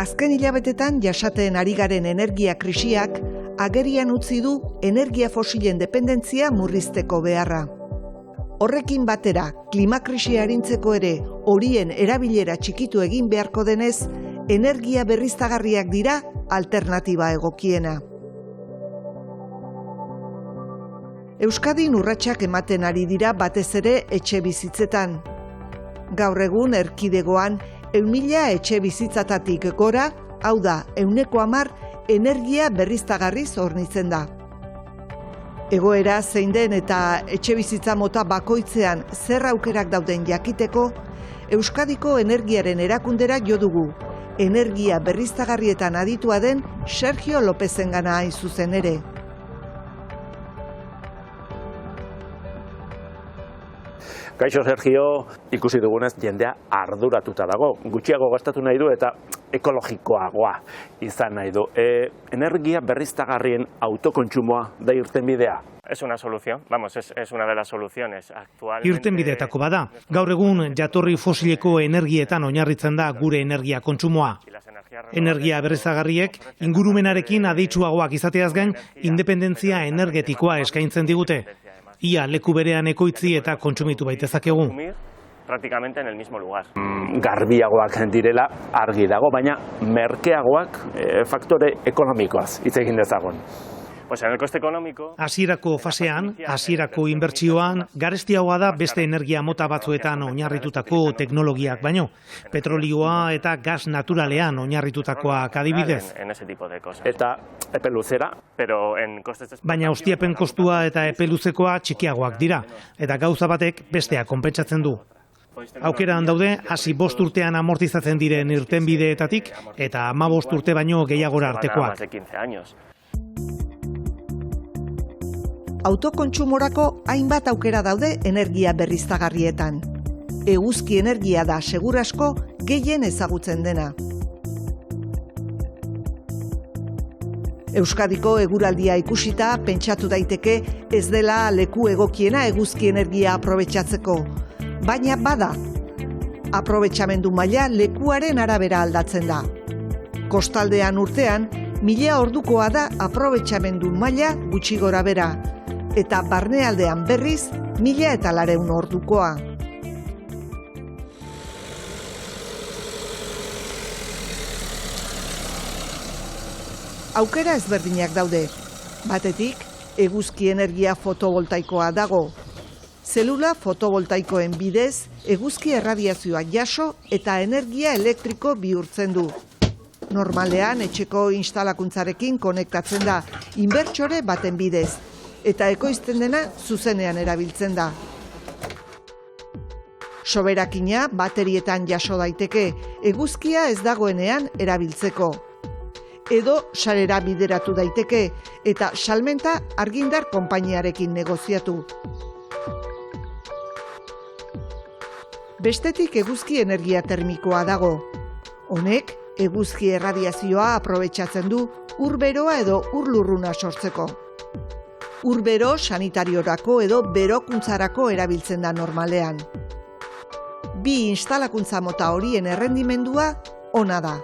Azken hilabetetan jasaten ari garen energia krisiak agerian utzi du energia fosilen dependentzia murrizteko beharra. Horrekin batera, klimakrisia arintzeko ere horien erabilera txikitu egin beharko denez, energia berriztagarriak dira alternatiba egokiena. Euskadin urratsak ematen ari dira batez ere etxe bizitzetan. Gaur egun erkidegoan 1.000 etxe bizitzatatik gora, hau da 10% energia berriztagarriz hornitzen da. Egoera zein den eta etxe bizitza mota bakoitzean zer aukerak dauden jakiteko, Euskadiko energiaren erakundera jo dugu, energia berriztagarrietan aditua den Sergio Lopezengana hain zuzen ere. Kaixo Sergio, ikusi dugunez jendea arduratuta dago. Gutxiago gastatu nahi du eta ekologikoagoa izan nahi du. Energia berriztagarrien autokontsumoa da irtenbidea. Es una solución, vamos, es una de las soluciones actualmente. Irtenbideetako bada. Gaur egun jatorri fosileko energietan oinarritzen da gure energia kontsumoa. Energia berriztagarriek ingurumenarekin aditsuagoak izateaz gain independentzia energetikoa eskaintzen digute. Ia leku berean ekoitzi eta kontsumitu baitezakegu. Prácticamente en el mismo lugar. Garbiagoak direla argi dago, baina merkeagoak faktore ekonomikoaz hitz egin dezagun. Pues en el coste económico. Hasierako fasean, hasierako inbertsioan, garestiagoa da beste energia mota batzuetan oinarritutako teknologiak baino. Petrolioa eta gas naturalean oinarritutakoak adibidez. En ese tipo de cosas. Eta epe luzera, pero en costes. Baina ustiapen kostua eta epe luzekoa txikiagoak dira, eta gauza batek bestea konpentsatzen du. Aukeran daude, hasi 5 urtean amortizatzen diren irtenbideetatik, eta 15 urte baino gehiagora artekoak. Autokontsumorako hainbat aukera daude energia berriztagarrietan. Eguzki energia da segurasko gehien ezagutzen dena. Euskadiko eguraldia ikusita pentsatu daiteke ez dela leku egokiena eguzki energia aprobetxatzeko, baina bada. Aprobetxamendu maila lekuaren arabera aldatzen da. Kostaldean urtean, 1000 ordukoa da aprobetxamendu maila gutxi gora bera, eta barnealdean berriz 1400 ordukoa. Aukera ezberdinak daude. Batetik, eguzki energia fotovoltaikoa dago. Zelula fotovoltaikoen bidez, eguzki erradiazioa jaso eta energia elektriko bihurtzen du. Normalean, etxeko instalakuntzarekin konektatzen da, inbertsore baten bidez, eta ekoizten dena zuzenean erabiltzen da. Soberakina baterietan jaso daiteke, eguzkia ez dagoenean erabiltzeko. Edo sarera bideratu daiteke, eta salmenta argindar konpainiarekin negoziatu. Bestetik eguzki energia termikoa dago. Honek, eguzki erradiazioa aprobetxatzen du urberoa edo urlurruna sortzeko. Urbero sanitariorako edo berokuntzarako erabiltzen da normalean. Bi instalakuntza mota horien errendimendua ona da.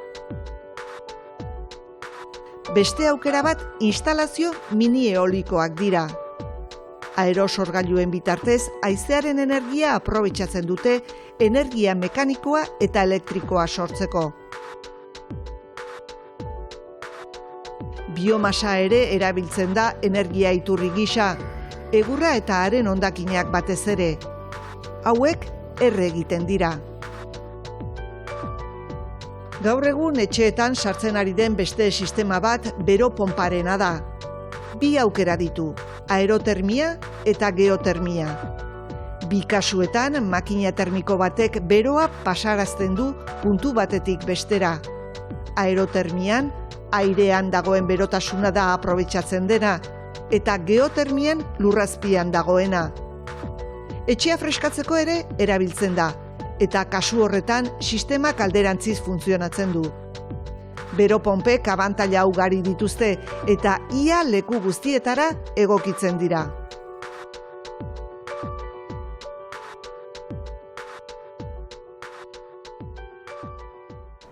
Beste aukera bat instalazio mini eolikoak dira. Aerosorgailuen bitartez haizearen energia aprobetxatzen dute energia mekanikoa eta elektrikoa sortzeko. Biomasa ere erabiltzen da energia iturri gisa, egurra eta haren hondakinak batez ere. Hauek erre egiten dira. Gaur egun etxeetan sartzen ari den beste sistema bat bero ponparena da. Bi aukera ditu, aerotermia eta geotermia. Bi kasuetan makina termiko batek beroa pasarazten du puntu batetik bestera. Aerotermian, airean dagoen berotasuna da aprobetxatzen dena, eta geotermian lurrazpian dagoena. Etxea freskatzeko ere erabiltzen da, eta kasu horretan sistemak alderantziz funtzionatzen du. Bero ponpek abantaila ugari dituzte, eta ia leku guztietara egokitzen dira.